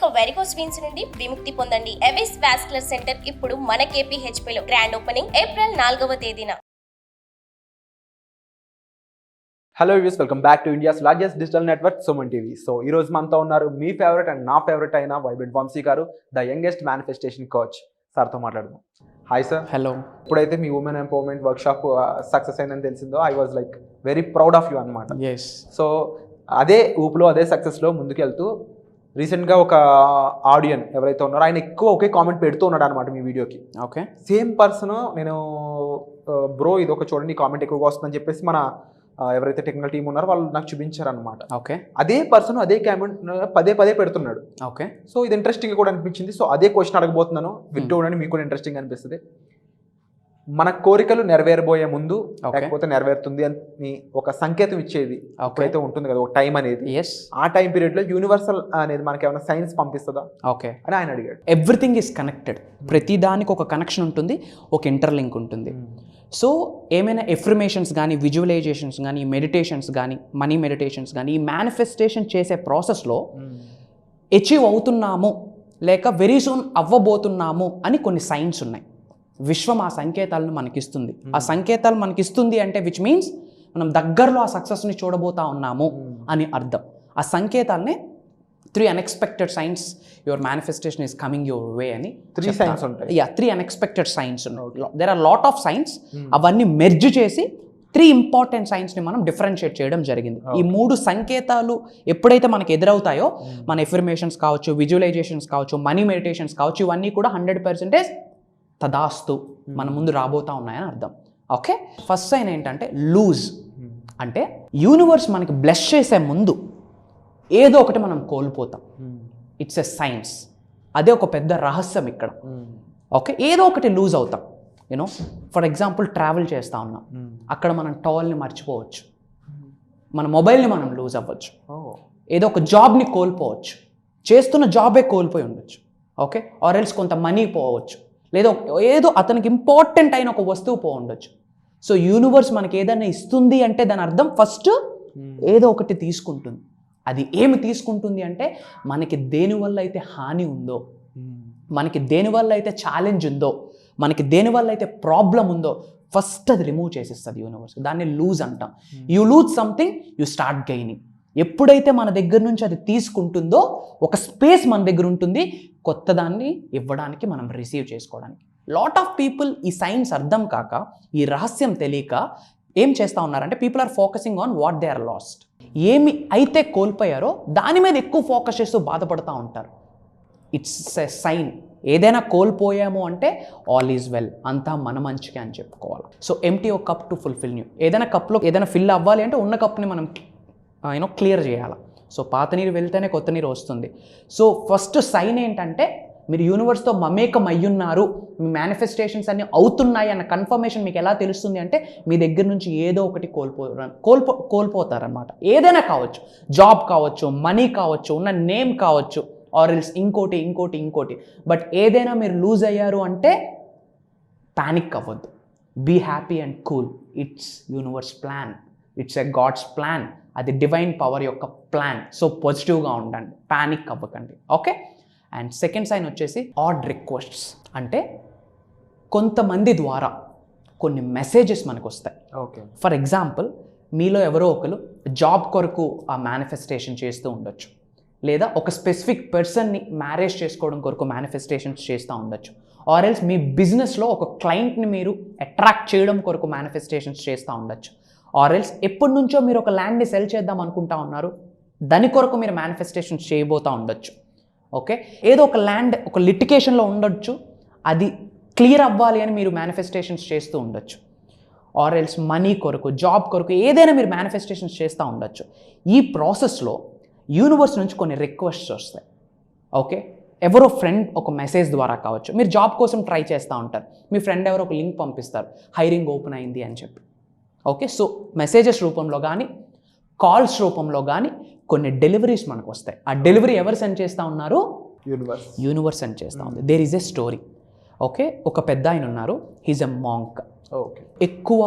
ఇక varicose veins నుండి విముక్తి పొందండి. ఎవిస్ వాస్కులర్ సెంటర్ ఇప్పుడు మన KPHP లో గ్రాండ్ ఓపెనింగ్ ఏప్రిల్ 4వ తేదీన. Hello views, welcome back to India's largest digital network Suman TV. So ఈ రోజు మనతో ఉన్నారు మీ ఫేవరెట్ అండ్ నా ఫేవరెట్ అయిన వైబ్రెంట్ వంశీ గారు, ద యంగెస్ట్ మేనిఫెస్టేషన్ కోచ్. సార్తో మాట్లాడదాం. Hi sir. హలో. ఇప్పుడైతే మీ ఉమెన్ ఎంపవర్మెంట్ వర్క్షాప్ సక్సెస్ అయిందని తెలిసిందో, I was like very proud of you అనమాట. ఎస్. సో అదే ఊపులో అదే సక్సెస్లో ముందుకెళ్తూ రీసెంట్గా ఒక ఆడియన్ ఎవరైతే ఉన్నారో ఆయన ఎక్కువ ఒకే కామెంట్ పెడుతూ ఉన్నాడు అనమాట మీ వీడియోకి. ఓకే. సేమ్ పర్సన్ నేను బ్రో ఇది ఒక చూడండి కామెంట్ ఎక్కువగా వస్తుందని చెప్పేసి మన ఎవరైతే టెక్నికల్ టీం ఉన్నారో వాళ్ళు నాకు చూపించారు అనమాట. ఓకే. అదే పర్సన్ అదే కామెంట్ పదే పదే పెడుతున్నాడు. ఓకే. సో ఇది ఇంట్రెస్టింగ్ కూడా అనిపించింది. సో అదే క్వశ్చన్ అడగబోతున్నాను, వింటూ ఉండండి, మీకు కూడా ఇంట్రెస్టింగ్ అనిపిస్తుంది. మన కోరికలు నెరవేరబోయే ముందు లేకపోతే నెరవేరుతుంది అని ఒక సంకేతం ఇచ్చేది అప్పుడైతే ఉంటుంది కదా, ఒక టైం అనేది. ఆ టైం పీరియడ్ లో యూనివర్సల్ అనేది మనకి ఏమైనా సైన్స్ పంపిస్తుందా ఓకే అని ఆయన అడిగాడు. Everything is connected. ప్రతి దానికి ఒక కనెక్షన్ ఉంటుంది, ఒక ఇంటర్లింక్ ఉంటుంది. సో ఏమైనా ఎఫర్మేషన్స్ కానీ, విజువలైజేషన్స్ కానీ, మెడిటేషన్స్ కానీ, మనీ మెడిటేషన్స్ కానీ, ఈ మేనిఫెస్టేషన్ చేసే ప్రాసెస్లో అచీవ్ అవుతున్నాము లేక వెరీ సూన్ అవ్వబోతున్నాము అని కొన్ని సైన్స్ ఉన్నాయి. విశ్వం ఆ సంకేతాలను మనకిస్తుంది. ఆ సంకేతాలు మనకిస్తుంది అంటే విచ్ మీన్స్ మనం దగ్గరలో ఆ సక్సెస్ని చూడబోతా ఉన్నాము అని అర్థం. ఆ సంకేతాలనే 3 unexpected signs your manifestation is coming your way అని 3 signs ఉంటాయి. 3 unexpected signs ఉన్నాయి. There are lot of signs. అవన్నీ మెర్జ్ చేసి 3 important signs ని మనం డిఫరెన్షియేట్ చేయడం జరిగింది. ఈ 3 సంకేతాలు ఎప్పుడైతే మనకు ఎదురవుతాయో మన ఎఫర్మేషన్స్ కావచ్చు, విజువలైజేషన్స్ కావచ్చు, మనీ మెడిటేషన్స్ కావచ్చు, ఇవన్నీ కూడా 100% తదాస్తు మన ముందు రాబోతా ఉన్నాయని అర్థం. ఓకే. ఫస్ట్ సైన్ ఏంటంటే లూజ్. అంటే యూనివర్స్ మనకి బ్లెస్ చేసే ముందు ఏదో ఒకటి మనం కోల్పోతాం. It's a science. అదే ఒక పెద్ద రహస్యం ఇక్కడ. ఓకే. ఏదో ఒకటి లూజ్ అవుతాం. యూనో ఫర్ ఎగ్జాంపుల్ ట్రావెల్ చేస్తూ ఉన్నాం, అక్కడ మనం టవల్ని మర్చిపోవచ్చు, మన మొబైల్ని మనం లూజ్ అవ్వచ్చు, ఏదో ఒక జాబ్ని కోల్పోవచ్చు, చేస్తున్న జాబే కోల్పోయి ఉండొచ్చు. ఓకే. ఆర్ ఎల్స్ కొంత మనీ పోవచ్చు, లేదా ఏదో అతనికి ఇంపార్టెంట్ అయిన ఒక వస్తువు ఉండొచ్చు. సో యూనివర్స్ మనకి ఏదైనా ఇస్తుంది అంటే దాని అర్థం ఫస్ట్ ఏదో ఒకటి తీసుకుంటుంది. అది ఏమి తీసుకుంటుంది అంటే మనకి దేనివల్ల అయితే హాని ఉందో, మనకి దేనివల్ల అయితే ఛాలెంజ్ ఉందో, మనకి దేనివల్ల అయితే ప్రాబ్లం ఉందో ఫస్ట్ అది రిమూవ్ చేసేస్తుంది యూనివర్స్. దాన్ని లూజ్ అంటాం. You lose something, you start gaining. ఎప్పుడైతే మన దగ్గర నుంచి అది తీసుకుంటుందో ఒక స్పేస్ మన దగ్గర ఉంటుంది కొత్త దాన్ని ఇవ్వడానికి, మనం రిసీవ్ చేసుకోవడానికి. లాట్ ఆఫ్ పీపుల్ ఈ సైన్స్ అర్థం కాక, ఈ రహస్యం తెలియక ఏం చేస్తూ ఉన్నారంటే people are focusing on what they are lost. ఏమి అయితే కోల్పోయారో దాని మీద ఎక్కువ ఫోకస్ చేస్తూ బాధపడుతూ ఉంటారు. It's a sign. ఏదైనా కోల్పోయాము అంటే ఆల్ ఈజ్ వెల్, అంతా మన మంచిగా అని చెప్పుకోవాలి. సో ఎంటీ ఒక కప్ టు ఫుల్ఫిల్ న్యూ. ఏదైనా కప్లో ఏదైనా ఫిల్ అవ్వాలి అంటే ఉన్న కప్ని మనం క్లియర్ చేయాలి. సో పాత నీరు వెళ్తేనే కొత్త నీరు వస్తుంది. సో ఫస్ట్ సైన్ ఏంటంటే మీరు యూనివర్స్తో మమేకం అయ్యున్నారు, మీ మేనిఫెస్టేషన్స్ అన్నీ అవుతున్నాయి అన్న కన్ఫర్మేషన్ మీకు ఎలా తెలుస్తుంది అంటే మీ దగ్గర నుంచి ఏదో ఒకటి కోల్పోతారనమాట. ఏదైనా కావచ్చు, జాబ్ కావచ్చు, మనీ కావచ్చు, ఉన్న నేమ్ కావచ్చు, ఆర్ ఎల్స్ ఇంకోటి. బట్ ఏదైనా మీరు లూజ్ అయ్యారు అంటే ప్యానిక్ అవ్వద్దు. Be happy and cool. It's universe plan, it's a god's plan. అది డివైన్ పవర్ యొక్క ప్లాన్. సో పాజిటివ్గా ఉండండి, ప్యానిక్ అవ్వకండి. ఓకే. అండ్ సెకండ్ సైన్ వచ్చేసి ఆడ్ రిక్వెస్ట్స్. అంటే కొంతమంది ద్వారా కొన్ని మెసేజెస్ మనకు వస్తాయి. ఓకే. ఫర్ ఎగ్జాంపుల్ మీలో ఎవరో ఒకరు జాబ్ కొరకు ఆ మేనిఫెస్టేషన్ చేస్తూ ఉండొచ్చు, లేదా ఒక స్పెసిఫిక్ పర్సన్ని మ్యారేజ్ చేసుకోవడం కొరకు మేనిఫెస్టేషన్స్ చేస్తూ ఉండొచ్చు, ఆర్ ఎల్స్ మీ బిజినెస్లో ఒక క్లయింట్ని మీరు అట్రాక్ట్ చేయడం కొరకు మేనిఫెస్టేషన్స్ చేస్తూ ఉండొచ్చు, ఆర్ ఎల్స్ ఎప్పటి నుంచో మీరు ఒక ల్యాండ్ని సెల్ చేద్దాం అనుకుంటా ఉన్నారు, దాని కొరకు మీరు మేనిఫెస్టేషన్స్ చేయబోతూ ఉండొచ్చు. ఓకే. ఏదో ఒక ల్యాండ్ ఒక లిటికేషన్లో ఉండొచ్చు, అది క్లియర్ అవ్వాలి అని మీరు మేనిఫెస్టేషన్స్ చేస్తూ ఉండొచ్చు, ఆర్ ఎల్స్ మనీ కొరకు, జాబ్ కొరకు ఏదైనా మీరు మేనిఫెస్టేషన్స్ చేస్తూ ఉండొచ్చు. ఈ ప్రాసెస్లో యూనివర్స్ నుంచి కొన్ని రిక్వెస్ట్స్ వస్తాయి. ఓకే. ఎవరో ఫ్రెండ్ ఒక మెసేజ్ ద్వారా కావచ్చు, మీరు జాబ్ కోసం ట్రై చేస్తూ ఉంటారు, మీ ఫ్రెండ్ ఎవరో ఒక లింక్ పంపిస్తారు, హైరింగ్ ఓపెన్ అయింది అని చెప్పి. ఓకే. సో మెసేజెస్ రూపంలో కానీ, కాల్స్ రూపంలో కానీ కొన్ని డెలివరీస్ మనకు వస్తాయి. ఆ డెలివరీ ఎవరు సెండ్ చేస్తూ ఉన్నారు? యూనివర్స్ సెండ్ చేస్తూ ఉంది. There is a story. Okay. ఒక పెద్ద ఆయన ఉన్నారు, హీజ్ ఎ మాంక్. ఎక్కువ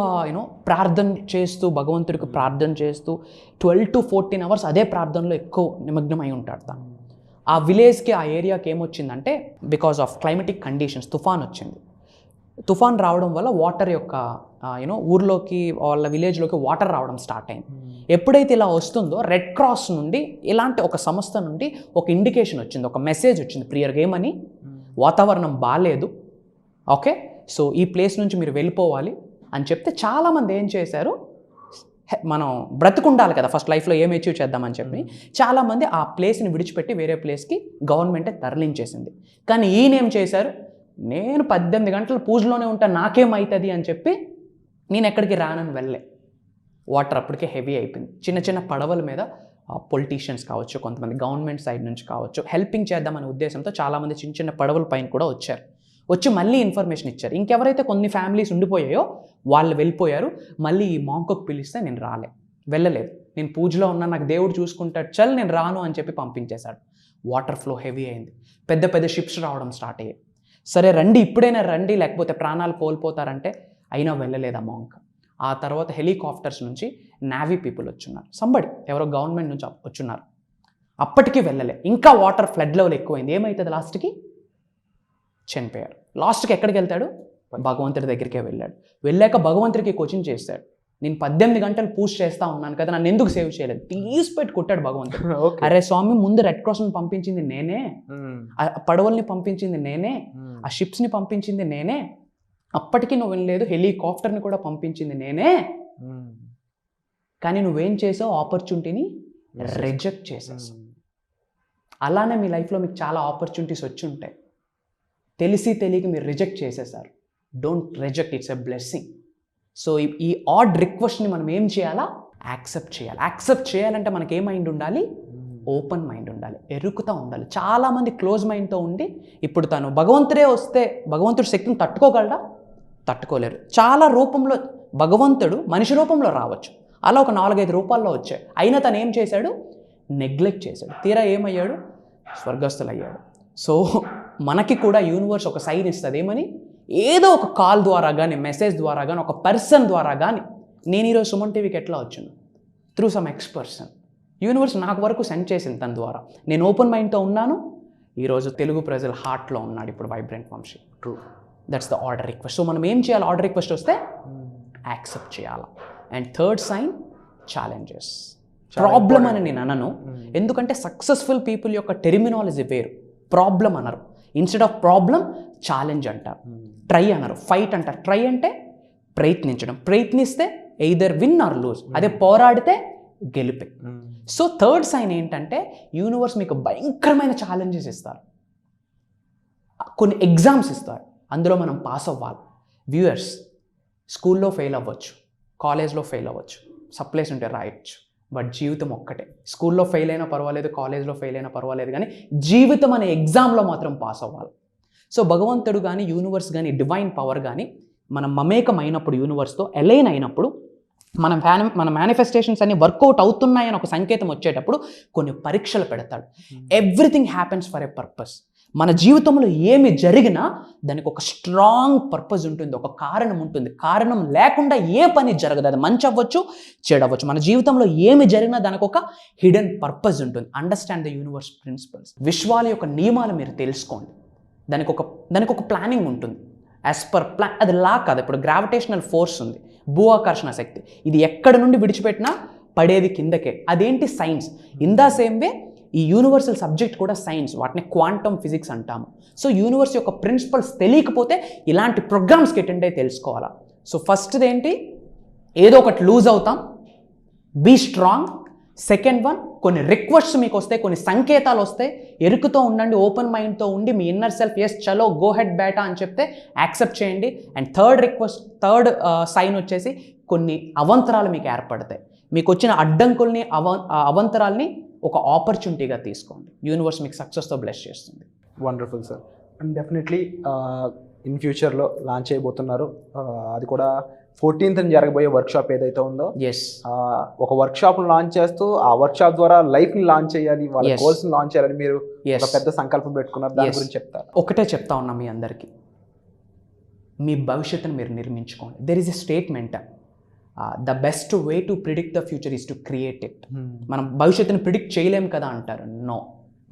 ప్రార్థన చేస్తూ, భగవంతుడికి ప్రార్థన చేస్తూ 12 to 14 hours అదే ప్రార్థనలో ఎక్కువ నిమగ్నం అయి ఉంటాడు తను. ఆ విలేజ్కి ఆ ఏరియాకి ఏమొచ్చిందంటే బికాస్ ఆఫ్ క్లైమేటిక్ కండిషన్స్ తుఫాన్ వచ్చింది. తుఫాన్ రావడం వల్ల వాటర్ యొక్క ఊర్లోకి వాళ్ళ విలేజ్లోకి వాటర్ రావడం స్టార్ట్ అయింది. ఎప్పుడైతే ఇలా వస్తుందో రెడ్ క్రాస్ నుండి ఇలాంటి ఒక సంస్థ నుండి ఒక ఇండికేషన్ వచ్చింది, ఒక మెసేజ్ వచ్చింది, ప్రియర్గా ఏమని, వాతావరణం బాగాలేదు, ఓకే, సో ఈ ప్లేస్ నుంచి మీరు వెళ్ళిపోవాలి అని చెప్తే చాలామంది ఏం చేశారు, మనం బ్రతుకుండాలి కదా ఫస్ట్ లైఫ్లో ఏం అచీవ్ చేద్దామని చెప్పి చాలామంది ఆ ప్లేస్ని విడిచిపెట్టి వేరే ప్లేస్కి గవర్నమెంటే తరలించేసింది. కానీ ఈయనేం చేశారు, నేను 18 గంటలు పూజలోనే ఉంటా, నాకేమవుతుంది అని చెప్పి నేను ఎక్కడికి రానని వెళ్ళే. వాటర్ అప్పటికే హెవీ అయిపోయింది. చిన్న చిన్న పడవల మీద పొలిటీషియన్స్ కావచ్చు, కొంతమంది గవర్నమెంట్ సైడ్ నుంచి కావచ్చు, హెల్పింగ్ చేద్దామనే ఉద్దేశంతో చాలామంది చిన్న చిన్న పడవల పైన కూడా వచ్చారు. వచ్చి మళ్ళీ ఇన్ఫర్మేషన్ ఇచ్చారు. ఇంకెవరైతే కొన్ని ఫ్యామిలీస్ ఉండిపోయాయో వాళ్ళు వెళ్ళిపోయారు. మళ్ళీ ఈ మాంకోకి పిలిస్తే నేను వెళ్ళలేదు, నేను పూజలో ఉన్నా, నాకు దేవుడు చూసుకుంటాడు, చల్ నేను రాను అని చెప్పి పంపించేశాడు. వాటర్ ఫ్లో హెవీ అయింది, పెద్ద పెద్ద షిప్స్ రావడం స్టార్ట్ అయ్యాయి. సరే రండి, ఇప్పుడైనా రండి, లేకపోతే ప్రాణాలు కోల్పోతారంటే అయినా వెళ్ళలేదు ఆ మాంక్. ఆ తర్వాత హెలికాప్టర్స్ నుంచి నావీ పీపుల్ వచ్చున్నారు, ఎవరో గవర్నమెంట్ నుంచి వచ్చున్నారు, అప్పటికీ వెళ్ళలే. ఇంకా వాటర్ ఫ్లడ్ లెవెల్ ఎక్కువైంది. ఏమవుతుంది, లాస్ట్కి చనిపోయారు. లాస్ట్కి ఎక్కడికి వెళ్తాడు, భగవంతుడి దగ్గరికే వెళ్ళాక భగవంతుడికి క్వశ్చన్ చేస్తాడు, నేను 18 గంటలు పూజ చేస్తా ఉన్నాను కదా, నన్ను ఎందుకు సేవ్ చేయలేదు, తీసిపెట్టి కొట్టాడు భగవంతుడు. అరే స్వామి, ముందు రెడ్ క్రాస్ని పంపించింది నేనే, ఆ పడవల్ని పంపించింది నేనే, ఆ షిప్స్ని పంపించింది నేనే, అప్పటికీ నువ్వు వినలేదు, హెలికాప్టర్ని కూడా పంపించింది నేనే, కానీ నువ్వేం చేసావు, ఆపర్చునిటీని రిజెక్ట్ చేసేసావు. అలానే మీ లైఫ్లో మీకు చాలా ఆపర్చునిటీస్ వచ్చి ఉంటాయి, తెలియక మీరు రిజెక్ట్ చేసేసారు. Don't reject, it's a blessing. So ఈ ఆడ్ రిక్వెస్ట్ని మనం ఏం చేయాలా, యాక్సెప్ట్ చేయాలి. యాక్సెప్ట్ చేయాలంటే మనకి ఏ మైండ్ ఉండాలి, ఓపెన్ మైండ్ ఉండాలి, ఎరుకుతూ ఉండాలి. చాలామంది క్లోజ్ మైండ్తో ఉండి, ఇప్పుడు తను భగవంతుడే వస్తే భగవంతుడి శక్తిని తట్టుకోలేరు. చాలా రూపంలో భగవంతుడు మనిషి రూపంలో రావచ్చు, అలా ఒక 4-5 రూపాల్లో వచ్చాయి. అయినా తను ఏం చేశాడు, నెగ్లెక్ట్ చేశాడు. తీరా ఏమయ్యాడు, స్వర్గస్థులయ్యాడు. సో మనకి కూడా యూనివర్స్ ఒక సైన్ ఇస్తుంది, ఏమని, ఏదో ఒక కాల్ ద్వారా కానీ, మెసేజ్ ద్వారా కానీ, ఒక పర్సన్ ద్వారా కానీ. నేను ఈరోజు సుమన్ టీవీకి ఎట్లా వచ్చాను, through some X person. Universe నాకు వరకు సెండ్ చేసింది తన ద్వారా. నేను ఓపెన్ మైండ్తో ఉన్నాను, ఈరోజు తెలుగు ప్రజల హార్ట్లో ఉన్నాడు ఇప్పుడు vibrant Vamshi. True, that's the order request. So మనం ఏం చేయాలి, ఆర్డర్ రిక్వెస్ట్ వస్తే యాక్సెప్ట్ చేయాలి. And third sign, challenges. Problem అని నేను అనను, ఎందుకంటే సక్సెస్ఫుల్ పీపుల్ యొక్క టెర్మినాలజీ వేరు. ప్రాబ్లం అనరు, ఇన్స్టెడ్ ఆఫ్ ప్రాబ్లం ఛాలెంజ్ అంటారు. ట్రై అనరు, ఫైట్ అంటారు. ట్రై అంటే ప్రయత్నించడం, ప్రయత్నిస్తే ఎయిదర్ విన్ ఆర్ లూజ్, అదే పోరాడితే గెలిపే. సో థర్డ్ సైన్ ఏంటంటే, యూనివర్స్ మీకు భయంకరమైన ఛాలెంజెస్ ఇస్తారు, కొన్ని ఎగ్జామ్స్ ఇస్తారు, అందులో మనం పాస్ అవ్వాలి. వ్యూయర్స్, స్కూల్లో ఫెయిల్ అవ్వచ్చు, కాలేజ్లో ఫెయిల్ అవ్వచ్చు, సప్లైస్ ఉంటే రాయొచ్చు, బట్ జీవితం ఒక్కటే. స్కూల్లో ఫెయిల్ అయినా పర్వాలేదు, కాలేజ్లో ఫెయిల్ అయినా పర్వాలేదు, కానీ జీవితం అనే ఎగ్జామ్లో మాత్రం పాస్ అవ్వాలి. సో భగవంతుడు కానీ, యూనివర్స్ కానీ, డివైన్ పవర్ కానీ మనం మమేకం అయినప్పుడు, యూనివర్స్తో అలైన్ అయినప్పుడు, మన మేనిఫెస్టేషన్స్ అన్ని వర్కౌట్ అవుతున్నాయని ఒక సంకేతం వచ్చేటప్పుడు కొన్ని పరీక్షలు పెడతాడు. Everything happens for a purpose. మన జీవితంలో ఏమి జరిగినా దానికి ఒక స్ట్రాంగ్ పర్పస్ ఉంటుంది, ఒక కారణం ఉంటుంది. కారణం లేకుండా ఏ పని జరగదు, అది మంచి అవ్వచ్చు, చెడు అవ్వచ్చు. మన జీవితంలో ఏమి జరిగినా దానికి ఒక హిడెన్ పర్పస్ ఉంటుంది. Understand the universe principles. విశ్వాల యొక్క నియమాలు మీరు తెలుసుకోండి. దానికి ఒక ప్లానింగ్ ఉంటుంది, యాజ్ పర్ ప్లాన్. అది లా కాదు. ఇప్పుడు గ్రావిటేషనల్ ఫోర్స్ ఉంది, భూఆకర్షణ శక్తి, ఇది ఎక్కడి నుండి విడిచిపెట్టినా పడేది కిందకే. అదేంటి, science. In the same way ఈ యూనివర్సల్ సబ్జెక్ట్ కూడా సైన్స్, వాటిని క్వాంటమ్ ఫిజిక్స్ అంటాము. సో యూనివర్స్ యొక్క ప్రిన్సిపల్స్ తెలియకపోతే ఇలాంటి ప్రోగ్రామ్స్కి అటెండ్ అయ్యి తెలుసుకోవాలా. సో ఫస్ట్ది ఏంటి, ఏదో ఒకటి లూజ్ అవుతాం, బీ స్ట్రాంగ్. సెకండ్ వన్, కొన్ని రిక్వెస్ట్స్ మీకు వస్తాయి, కొన్ని సంకేతాలు వస్తాయి, ఎరుకుతో ఉండండి, ఓపెన్ మైండ్తో ఉండి మీ ఇన్నర్ సెల్ఫ్ ఎస్ చలో గో హెడ్ బేటా అని చెప్తే యాక్సెప్ట్ చేయండి. అండ్ థర్డ్ సైన్ వచ్చేసి, కొన్ని అవంతరాలు మీకు ఏర్పడతాయి. మీకు వచ్చిన అడ్డంకుల్ని, అవంతరాల్ని ఒక ఆపర్చునిటీగా తీసుకోండి. యూనివర్స్ మీకు సక్సెస్తో బ్లెస్ చేస్తుంది. Wonderful sir. And definitely in ఫ్యూచర్లో లాంచ్ చేయబోతున్నారు, అది కూడా 14th జరగబోయే వర్క్షాప్ ఏదైతే ఉందో, ఒక వర్క్షాప్ లాంచ్ చేస్తూ ఆ వర్క్షాప్ ద్వారా లైఫ్ని లాంచ్ చేయాలి, వాళ్ళ గోల్స్ని లాంచ్ చేయాలని మీరు ఒక పెద్ద సంకల్పం పెట్టుకున్నారు. దాని గురించి చెప్తారు. ఒకటే చెప్తా ఉన్నా మీ అందరికీ, మీ భవిష్యత్తును మీరు నిర్మించుకోండి. There is a statement, the best way to predict the future is to create it. మనం భవిష్యత్తుని ప్రిడిక్ట్ చేయలేము కదా అంటారు. నో,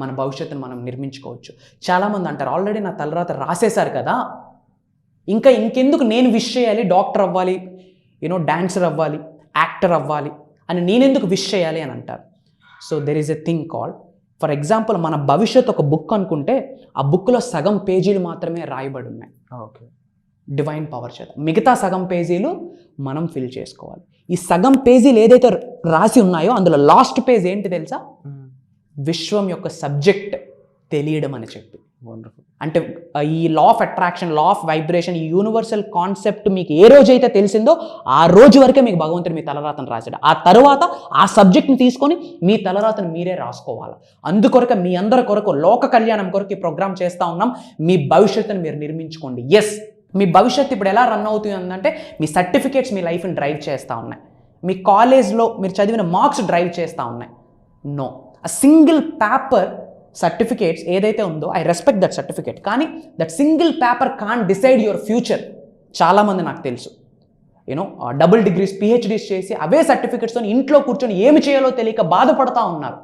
మన భవిష్యత్తును మనం నిర్మించుకోవచ్చు. చాలామంది అంటారు ఆల్రెడీ నా తలరాత రాసేశారు కదా, ఇంకెందుకు నేను విష్ చేయాలి, డాక్టర్ అవ్వాలి, డాన్సర్ అవ్వాలి, యాక్టర్ అవ్వాలి అని నేనెందుకు విష్ చేయాలి అని అంటారు. So there is a thing called, for example మన భవిష్యత్ ఒక బుక్ అనుకుంటే ఆ బుక్లో సగం పేజీలు మాత్రమే రాయబడి ఉన్నాయి ఓకే, డివైన్ పవర్ చేత. మిగతా సగం పేజీలు మనం ఫిల్ చేసుకోవాలి. ఈ సగం పేజీలు ఏదైతే రాసి ఉన్నాయో అందులో లాస్ట్ పేజ్ ఏంటి తెలుసా? విశ్వం యొక్క సబ్జెక్ట్ తెలియడం అని చెప్పి. వండర్ఫుల్. అంటే ఈ law of attraction, law of vibration, ఈ యూనివర్సల్ కాన్సెప్ట్ మీకు ఏ రోజైతే తెలిసిందో ఆ రోజు వరకే మీకు భగవంతుడు మీ తలరాతను రాశాడు. ఆ తర్వాత ఆ సబ్జెక్ట్ని తీసుకొని మీ తలరాతను మీరే రాసుకోవాలి. అందుకొరకు మీ అందరి కొరకు, లోక కళ్యాణం కొరకు ఈ ప్రోగ్రామ్ చేస్తూ ఉన్నాం. మీ భవిష్యత్తును మీరు నిర్మించుకోండి. ఎస్, మీ భవిష్యత్తు ఇప్పుడు ఎలా రన్ అవుతుందంటే మీ సర్టిఫికేట్స్ మీ లైఫ్ని డ్రైవ్ చేస్తూ ఉన్నాయి, మీ కాలేజ్లో మీరు చదివిన మార్క్స్ డ్రైవ్ చేస్తూ ఉన్నాయి. No, a single paper certificates ఏదైతే ఉందో, ఐ రెస్పెక్ట్ దట్ సర్టిఫికేట్, కానీ that single paper can decide your future. చాలామంది నాకు తెలుసు డబుల్ డిగ్రీస్, పిహెచ్డీస్ చేసి అవే సర్టిఫికేట్స్తో ఇంట్లో కూర్చొని ఏమి చేయాలో తెలియక బాధపడతా ఉన్నారు.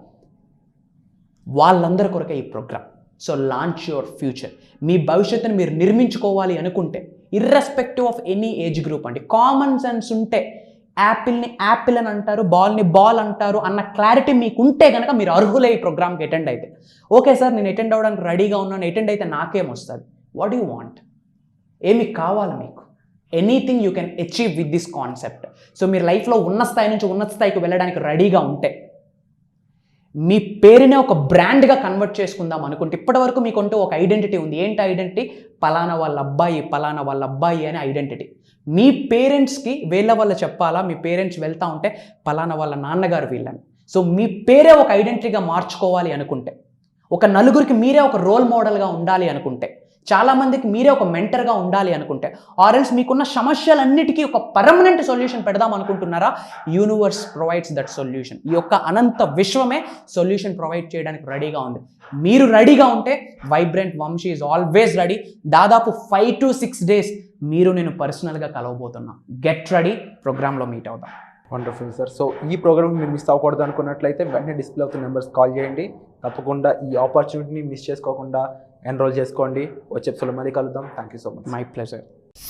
వాళ్ళందరి కొరకే ఈ program. So launch your future. మీ భవిష్యత్తుని మీరు నిర్మించుకోవాలి అనుకుంటే, irrespective of any age group అండి, కామన్ సెన్స్ ఉంటే యాపిల్ని యాపిల్ అని అంటారు, బాల్ని బాల్ అంటారు అన్న క్లారిటీ మీకు ఉంటే కనుక మీరు అర్హులే ఈ ప్రోగ్రామ్కి అటెండ్ అయితే. ఓకే సార్, నేను అటెండ్ అవ్వడానికి రెడీగా ఉన్నాను, అటెండ్ అయితే నాకేమొస్తుంది? What you want? ఏమి కావాలి మీకు? Anything you can achieve with this concept. So మీరు లైఫ్లో ఉన్న స్థాయి నుంచి ఉన్నత స్థాయికి వెళ్ళడానికి రెడీగా ఉంటే, మీ పేరునే ఒక బ్రాండ్గా కన్వర్ట్ చేసుకుందాం అనుకుంటే, ఇప్పటివరకు మీకుంటూ ఒక ఐడెంటిటీ ఉంది. ఏంటి ఐడెంటిటీ? పలానా వాళ్ళ అబ్బాయి, పలానా వాళ్ళ అబ్బాయి అనే ఐడెంటిటీ. మీ పేరెంట్స్కి వీళ్ళ వల్ల చెప్పాలా? మీ పేరెంట్స్ వెళ్తూ ఉంటే పలానా వాళ్ళ నాన్నగారు వీళ్ళని. సో మీ పేరే ఒక ఐడెంటిటీగా మార్చుకోవాలి అనుకుంటే, ఒక నలుగురికి మీరే ఒక రోల్ మోడల్గా ఉండాలి అనుకుంటే, చాలామందికి మీరే ఒక మెంటర్గా ఉండాలి అనుకుంటే, ఆర్ఎల్స్ మీకున్న సమస్యలన్నిటికీ ఒక పర్మనెంట్ సొల్యూషన్ పెడదాం అనుకుంటున్నారా? Universe provides that solution. ఈ యొక్క అనంత విశ్వమే సొల్యూషన్ ప్రొవైడ్ చేయడానికి రెడీగా ఉంది. మీరు రెడీగా ఉంటే vibrant Vamshi is always ready. దాదాపు 5 to 6 days మీరు నేను పర్సనల్గా కలవబోతున్నా. గెట్ రెడీ, ప్రోగ్రాంలో మీట్ అవుదాం. Wonderful sir. సో ఈ ప్రోగ్రామ్ మీరు మిస్ అవ్వకూడదు అనుకున్నట్లయితే వెంటనే డిస్ప్లే అవుతున్న నెంబర్స్ కాల్ చేయండి. తప్పకుండా ఈ ఆపర్చునిటీని మిస్ చేసుకోకుండా ఎన్రోల్ చేసుకోండి. వచ్చే ఎపిసోడ్లో మళ్ళీ కలుద్దాం. Thank you so much. My pleasure.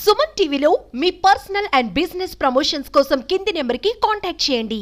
Suman టీవీలో మీ పర్సనల్ అండ్ బిజినెస్ ప్రమోషన్స్ కోసం కింది నెంబర్కి కాంటాక్ట్ చేయండి.